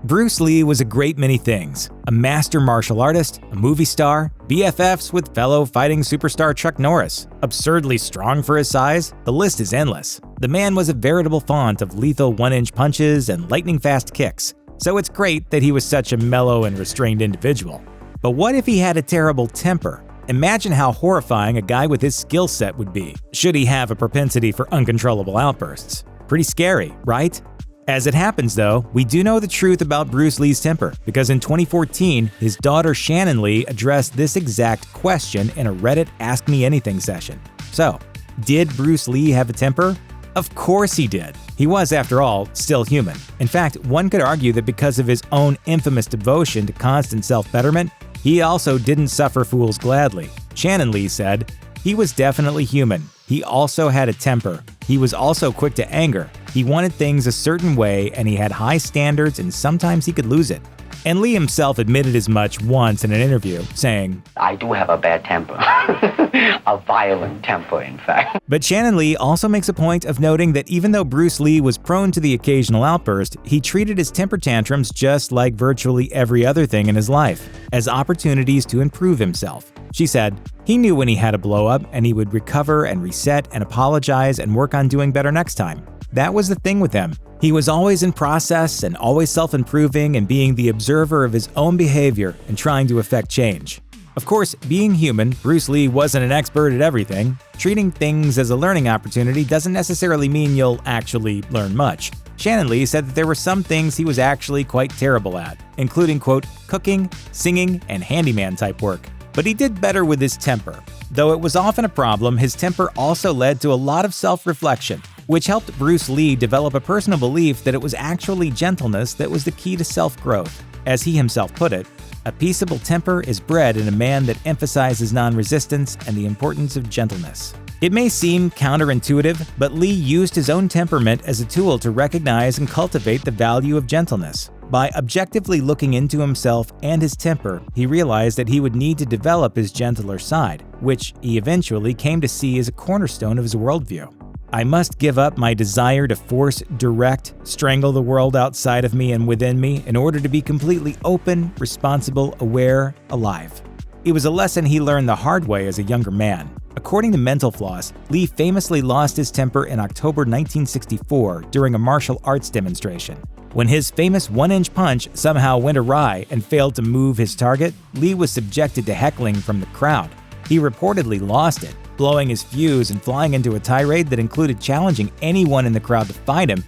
Bruce Lee was a great many things: a master martial artist, a movie star, BFFs with fellow fighting superstar Chuck Norris, absurdly strong for his size. The list is endless. The man was a veritable font of lethal one-inch punches and lightning-fast kicks, so it's great that he was such a mellow and restrained individual. But what if he had a terrible temper? Imagine how horrifying a guy with his skill set would be, should he have a propensity for uncontrollable outbursts. Pretty scary, right? As it happens though, we do know the truth about Bruce Lee's temper, because in 2014, his daughter Shannon Lee addressed this exact question in a Reddit Ask Me Anything session. So, did Bruce Lee have a temper? Of course he did. He was, after all, still human. In fact, one could argue that because of his own infamous devotion to constant self-betterment, he also didn't suffer fools gladly. Shannon Lee said, "He was definitely human. He also had a temper. He was also quick to anger. He wanted things a certain way and he had high standards, and sometimes he could lose it." And Lee himself admitted as much once in an interview, saying, "I do have a bad temper." A violent temper, in fact. But Shannon Lee also makes a point of noting that even though Bruce Lee was prone to the occasional outburst, he treated his temper tantrums just like virtually every other thing in his life, as opportunities to improve himself. She said, "He knew when he had a blow-up and he would recover and reset and apologize and work on doing better next time. That was the thing with him. He was always in process and always self-improving and being the observer of his own behavior and trying to affect change." Of course, being human, Bruce Lee wasn't an expert at everything. Treating things as a learning opportunity doesn't necessarily mean you'll actually learn much. Shannon Lee said that there were some things he was actually quite terrible at, including, quote, cooking, singing, and handyman-type work. But he did better with his temper. Though it was often a problem, his temper also led to a lot of self-reflection, which helped Bruce Lee develop a personal belief that it was actually gentleness that was the key to self-growth. As he himself put it, "A peaceable temper is bred in a man that emphasizes non-resistance and the importance of gentleness." It may seem counterintuitive, but Lee used his own temperament as a tool to recognize and cultivate the value of gentleness. By objectively looking into himself and his temper, he realized that he would need to develop his gentler side, which he eventually came to see as a cornerstone of his worldview. "I must give up my desire to force, direct, strangle the world outside of me and within me in order to be completely open, responsible, aware, alive." It was a lesson he learned the hard way as a younger man. According to Mental Floss, Lee famously lost his temper in October 1964 during a martial arts demonstration. When his famous one-inch punch somehow went awry and failed to move his target, Lee was subjected to heckling from the crowd. He reportedly lost it, blowing his fuse and flying into a tirade that included challenging anyone in the crowd to fight him